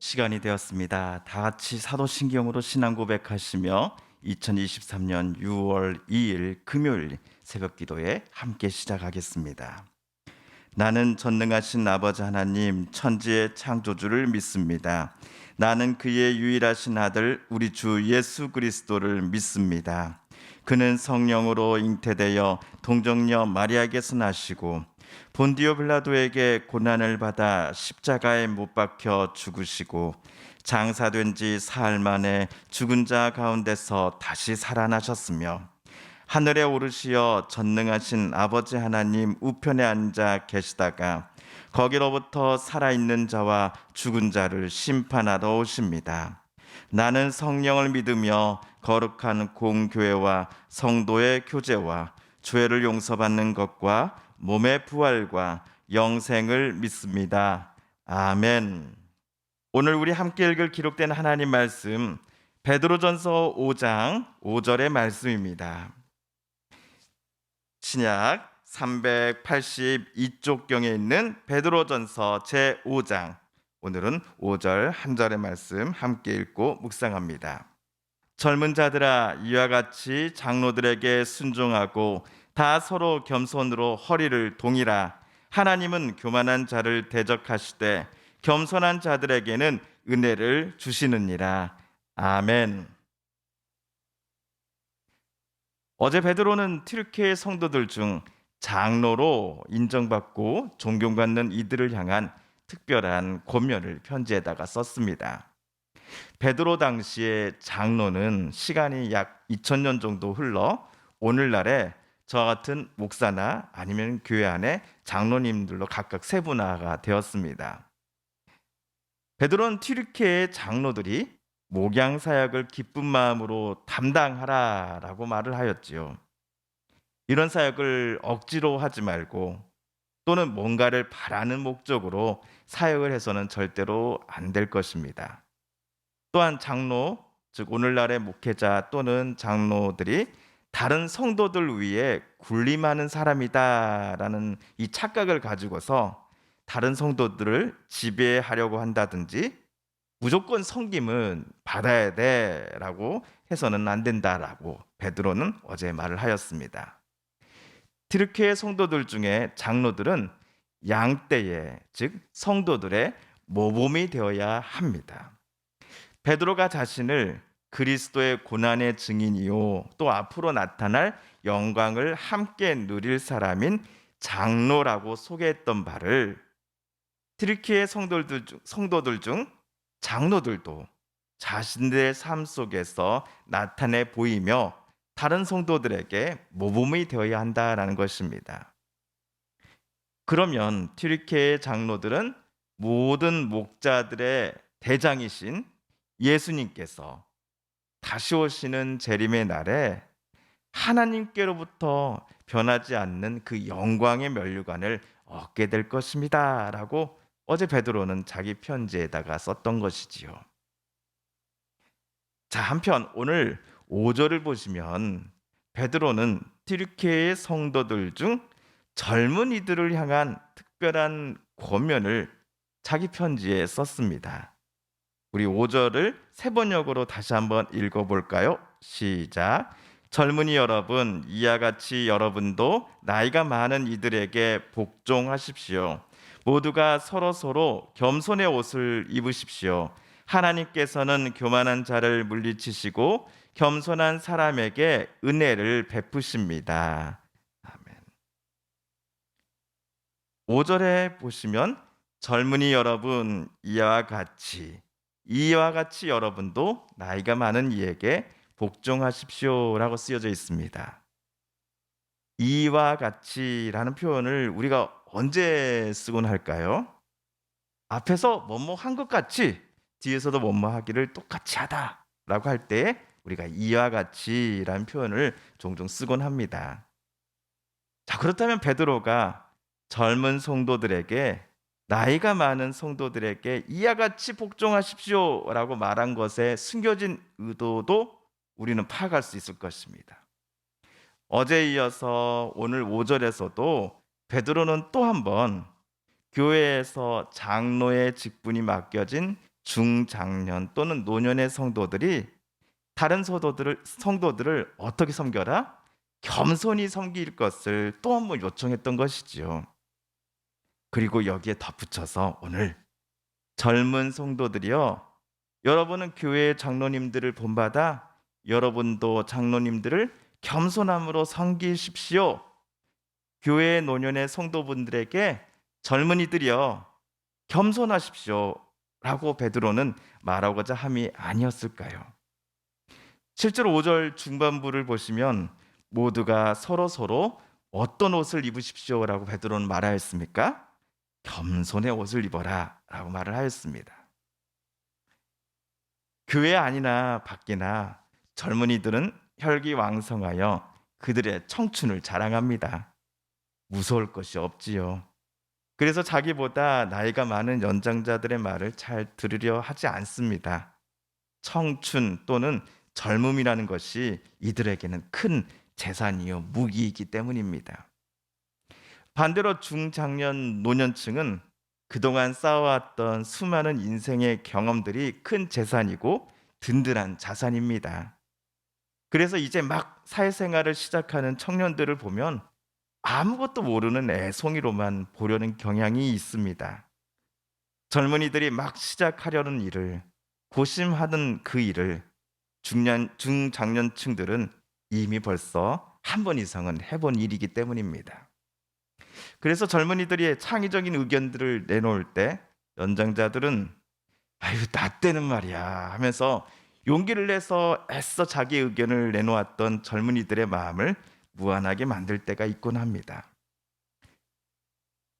시간이 되었습니다. 다 같이 사도신경으로 신앙 고백하시며 2023년 6월 2일 금요일 새벽 기도에 함께 시작하겠습니다. 나는 전능하신 아버지 하나님 천지의 창조주를 믿습니다. 나는 그의 유일하신 아들 우리 주 예수 그리스도를 믿습니다. 그는 성령으로 잉태되어 동정녀 마리아에게서 나시고 본디오 빌라도에게 고난을 받아 십자가에 못 박혀 죽으시고 장사된 지 사흘 만에 죽은 자 가운데서 다시 살아나셨으며 하늘에 오르시어 전능하신 아버지 하나님 우편에 앉아 계시다가 거기로부터 살아있는 자와 죽은 자를 심판하러 오십니다. 나는 성령을 믿으며 거룩한 공교회와 성도의 교제와 죄를 용서받는 것과 몸의 부활과 영생을 믿습니다. 아멘. 오늘 우리 함께 읽을 기록된 하나님 말씀 베드로전서 5장 5절의 말씀입니다. 신약 382쪽경에 있는 베드로전서 제5장, 오늘은 5절 한 절의 말씀 함께 읽고 묵상합니다. 젊은 자들아, 이와 같이 장로들에게 순종하고 다 서로 겸손으로 허리를 동이라. 하나님은 교만한 자를 대적하시되 겸손한 자들에게는 은혜를 주시느니라. 아멘. 어제 베드로는 튀르키예 성도들 중 장로로 인정받고 존경받는 이들을 향한 특별한 권면을 편지에다가 썼습니다. 베드로 당시의 장로는 시간이 약 2000년 정도 흘러 오늘날에 저와 같은 목사나 아니면 교회 안에 장로님들로 각각 세분화가 되었습니다. 베드로는 튀르키예의 장로들이 목양 사역을 기쁜 마음으로 담당하라라고 말을 하였지요. 이런 사역을 억지로 하지 말고 또는 뭔가를 바라는 목적으로 사역을 해서는 절대로 안 될 것입니다. 또한 장로, 즉 오늘날의 목회자 또는 장로들이 다른 성도들 위해 군림하는 사람이다라는 이 착각을 가지고서 다른 성도들을 지배하려고 한다든지 무조건 섬김은 받아야 돼라고 해서는 안 된다라고 베드로는 어제 말을 하였습니다. 튀르키예 성도들 중에 장로들은 양떼의, 즉 성도들의 모범이 되어야 합니다. 베드로가 자신을 그리스도의 고난의 증인이요 또 앞으로 나타날 영광을 함께 누릴 사람인 장로라고 소개했던 바를 튀르키예 성도들 중 장로들도 자신들의 삶 속에서 나타내 보이며 다른 성도들에게 모범이 되어야 한다라는 것입니다. 그러면 튀르키예의 장로들은 모든 목자들의 대장이신 예수님께서 다시 오시는 재림의 날에 하나님께로부터 변하지 않는 그 영광의 면류관을 얻게 될 것입니다 라고 어제 베드로는 자기 편지에다가 썼던 것이지요. 자, 한편 오늘 5절을 보시면 베드로는 튀르키예의 성도들 중 젊은이들을 향한 특별한 권면을 자기 편지에 썼습니다. 우리 5절을 세 번역으로 다시 한번 읽어볼까요? 시작. 젊은이 여러분, 이와 같이 여러분도 나이가 많은 이들에게 복종하십시오. 모두가 서로 겸손의 옷을 입으십시오. 하나님께서는 교만한 자를 물리치시고 겸손한 사람에게 은혜를 베푸십니다. 아멘. 5절에 보시면 젊은이 여러분, 이와 같이 여러분도 나이가 많은 이에게 복종하십시오라고 쓰여져 있습니다. 이와 같이라는 표현을 우리가 언제 쓰곤 할까요? 앞에서 뭐뭐 한 것 같이 뒤에서도 뭐뭐 하기를 똑같이 하다라고 할 때 우리가 이와 같이라는 표현을 종종 쓰곤 합니다. 자, 그렇다면 베드로가 젊은 성도들에게 나이가 많은 성도들에게 이와 같이 복종하십시오라고 말한 것에 숨겨진 의도도 우리는 파악할 수 있을 것입니다. 어제에 이어서 오늘 5절에서도 베드로는 또 한 번 교회에서 장로의 직분이 맡겨진 중장년 또는 노년의 성도들이 다른 성도들을 어떻게 섬겨라? 겸손히 섬길 것을 또 한 번 요청했던 것이지요. 그리고 여기에 덧붙여서 오늘 젊은 성도들이요. 여러분은 교회 장로님들을 본받아 여러분도 장로님들을 겸손함으로 섬기십시오. 교회 노년의 성도분들에게 젊은이들이여 겸손하십시오. 라고 베드로는 말하고자 함이 아니었을까요? 실제로 5절 중반부를 보시면 모두가 서로 어떤 옷을 입으십시오라고 베드로는 말하였습니까? 겸손의 옷을 입어라 라고 말을 하였습니다. 교회 안이나 밖이나 젊은이들은 혈기왕성하여 그들의 청춘을 자랑합니다. 무서울 것이 없지요. 그래서 자기보다 나이가 많은 연장자들의 말을 잘 들으려 하지 않습니다. 청춘 또는 젊음이라는 것이 이들에게는 큰 재산이요 무기이기 때문입니다. 반대로 중장년 노년층은 그동안 쌓아왔던 수많은 인생의 경험들이 큰 재산이고 든든한 자산입니다. 그래서 이제 막 사회생활을 시작하는 청년들을 보면 아무것도 모르는 애송이로만 보려는 경향이 있습니다. 젊은이들이 막 시작하려는 일을, 고심하는 그 일을 중장년층들은 이미 벌써 한 번 이상은 해본 일이기 때문입니다. 그래서 젊은이들이 창의적인 의견들을 내놓을 때 연장자들은 아유 나 때는 말이야 하면서 용기를 내서 애써 자기 의견을 내놓았던 젊은이들의 마음을 무안하게 만들 때가 있곤 합니다.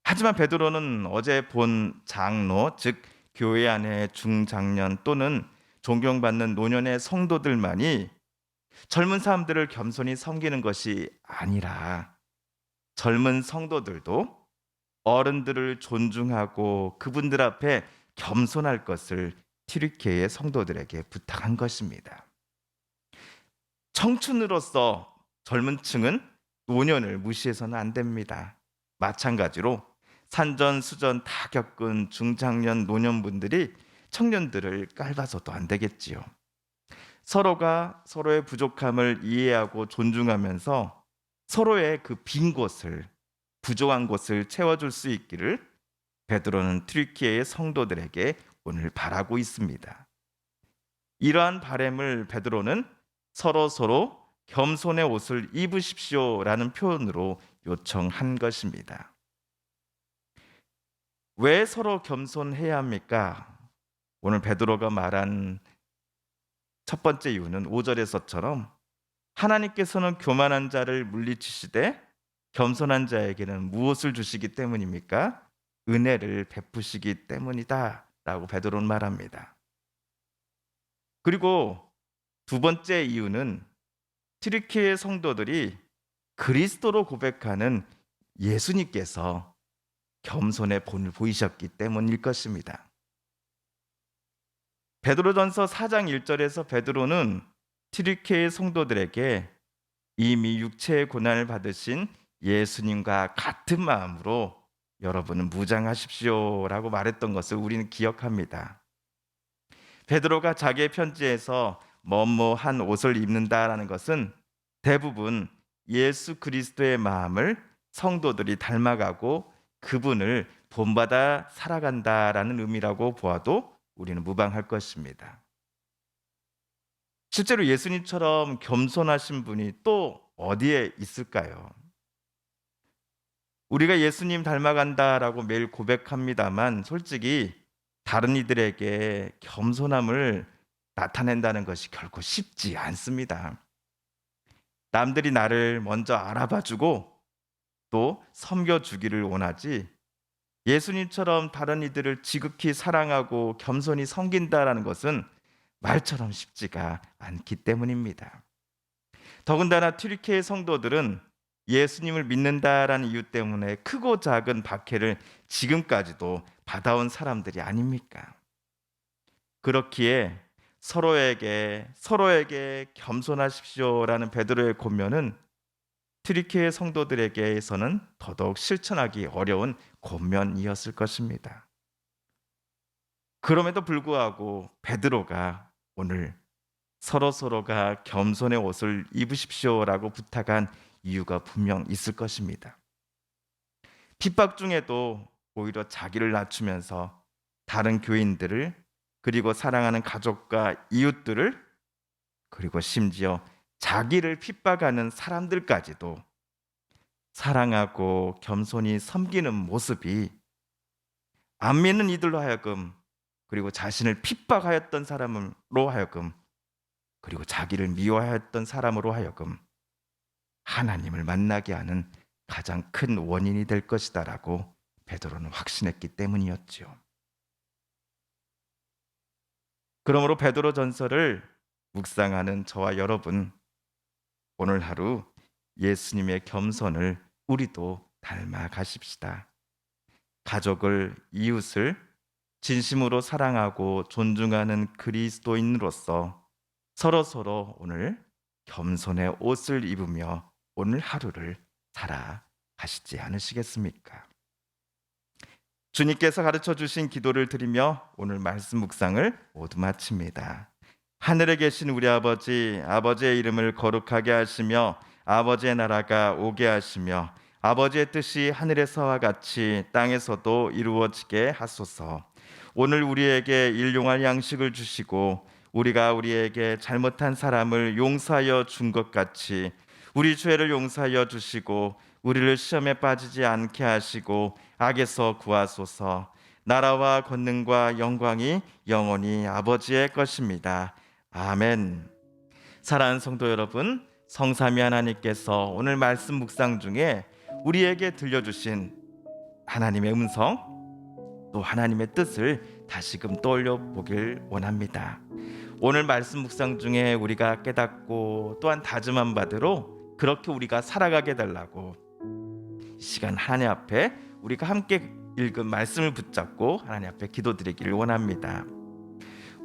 하지만 베드로는 어제 본 장로, 즉 교회 안의 중장년 또는 존경받는 노년의 성도들만이 젊은 사람들을 겸손히 섬기는 것이 아니라 젊은 성도들도 어른들을 존중하고 그분들 앞에 겸손할 것을 튀르키예의 성도들에게 부탁한 것입니다. 청춘으로서 젊은 층은 노년을 무시해서는 안 됩니다. 마찬가지로 산전수전 다 겪은 중장년 노년분들이 청년들을 깔봐서도 안 되겠지요. 서로가 서로의 부족함을 이해하고 존중하면서 서로의 그 빈 곳을 부족한 곳을 채워줄 수 있기를 베드로는 튀르키예의 성도들에게 오늘 바라고 있습니다. 이러한 바람을 베드로는 서로 겸손의 옷을 입으십시오라는 표현으로 요청한 것입니다. 왜 서로 겸손해야 합니까? 오늘 베드로가 말한 첫 번째 이유는 5절에서처럼 하나님께서는 교만한 자를 물리치시되 겸손한 자에게는 무엇을 주시기 때문입니까? 은혜를 베푸시기 때문이다 라고 베드로는 말합니다. 그리고 두 번째 이유는 튀르키예 성도들이 그리스도로 고백하는 예수님께서 겸손의 본을 보이셨기 때문일 것입니다. 베드로전서 4장 1절에서 베드로는 튀르키예 성도들에게 이미 육체의 고난을 받으신 예수님과 같은 마음으로 여러분은 무장하십시오라고 말했던 것을 우리는 기억합니다. 베드로가 자기의 편지에서 뭐뭐한 옷을 입는다라는 것은 대부분 예수 그리스도의 마음을 성도들이 닮아가고 그분을 본받아 살아간다라는 의미라고 보아도 우리는 무방할 것입니다. 실제로 예수님처럼 겸손하신 분이 또 어디에 있을까요? 우리가 예수님 닮아간다라고 매일 고백합니다만 솔직히 다른 이들에게 겸손함을 나타낸다는 것이 결코 쉽지 않습니다. 남들이 나를 먼저 알아봐주고 또 섬겨주기를 원하지 예수님처럼 다른 이들을 지극히 사랑하고 겸손히 섬긴다라는 것은 말처럼 쉽지가 않기 때문입니다. 더군다나 튀르키예 성도들은 예수님을 믿는다라는 이유 때문에 크고 작은 박해를 지금까지도 받아온 사람들이 아닙니까? 그렇기에 서로에게 겸손하십시오라는 베드로의 권면은 튀르키예 성도들에게서는 더더욱 실천하기 어려운 권면이었을 것입니다. 그럼에도 불구하고 베드로가 오늘 서로서로가 겸손의 옷을 입으십시오라고 부탁한 이유가 분명 있을 것입니다. 핍박 중에도 오히려 자기를 낮추면서 다른 교인들을, 그리고 사랑하는 가족과 이웃들을, 그리고 심지어 자기를 핍박하는 사람들까지도 사랑하고 겸손히 섬기는 모습이 안 믿는 이들로 하여금, 그리고 자신을 핍박하였던 사람으로 하여금, 그리고 자기를 미워하였던 사람으로 하여금 하나님을 만나게 하는 가장 큰 원인이 될 것이다라고 베드로는 확신했기 때문이었지요. 그러므로 베드로 전서를 묵상하는 저와 여러분, 오늘 하루 예수님의 겸손을 우리도 닮아 가십시다. 가족을, 이웃을 진심으로 사랑하고 존중하는 그리스도인으로서 서로서로 오늘 겸손의 옷을 입으며 오늘 하루를 살아가시지 않으시겠습니까? 주님께서 가르쳐 주신 기도를 드리며 오늘 말씀 묵상을 모두 마칩니다. 하늘에 계신 우리 아버지, 아버지의 이름을 거룩하게 하시며 아버지의 나라가 오게 하시며 아버지의 뜻이 하늘에서와 같이 땅에서도 이루어지게 하소서. 오늘 우리에게 일용할 양식을 주시고 우리가 우리에게 잘못한 사람을 용서하여 준 것 같이 우리 죄를 용서하여 주시고 우리를 시험에 빠지지 않게 하시고 악에서 구하소서. 나라와 권능과 영광이 영원히 아버지의 것입니다. 아멘. 사랑하는 성도 여러분, 성삼위 하나님께서 오늘 말씀 묵상 중에 우리에게 들려주신 하나님의 음성, 또 하나님의 뜻을 다시금 떠올려 보길 원합니다. 오늘 말씀 묵상 중에 우리가 깨닫고 또한 다짐한 바대로 그렇게 우리가 살아가게 달라고 이 시간 하나님 앞에 우리가 함께 읽은 말씀을 붙잡고 하나님 앞에 기도드리기를 원합니다.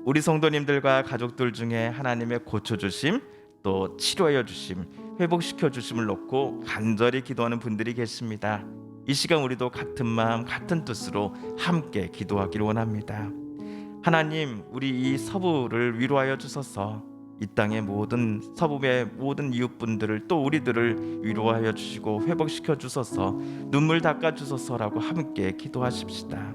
우리 성도님들과 가족들 중에 하나님의 고쳐주심, 또 치료하여 주심, 회복시켜 주심을 놓고 간절히 기도하는 분들이 계십니다. 이 시간 우리도 같은 마음 같은 뜻으로 함께 기도하기를 원합니다. 하나님, 우리 이 서부를 위로하여 주소서. 이 땅의 모든 서부의 모든 이웃분들을, 또 우리들을 위로하여 주시고 회복시켜 주소서. 눈물 닦아 주소서라고 함께 기도하십시다.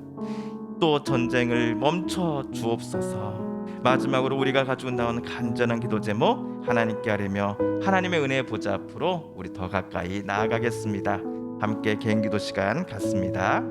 또 전쟁을 멈춰 주옵소서. 마지막으로 우리가 가지고 나온 간절한 기도 제목 하나님께 아뢰며 하나님의 은혜의 보좌 앞으로 우리 더 가까이 나아가겠습니다. 함께 개인 기도 시간 갖습니다.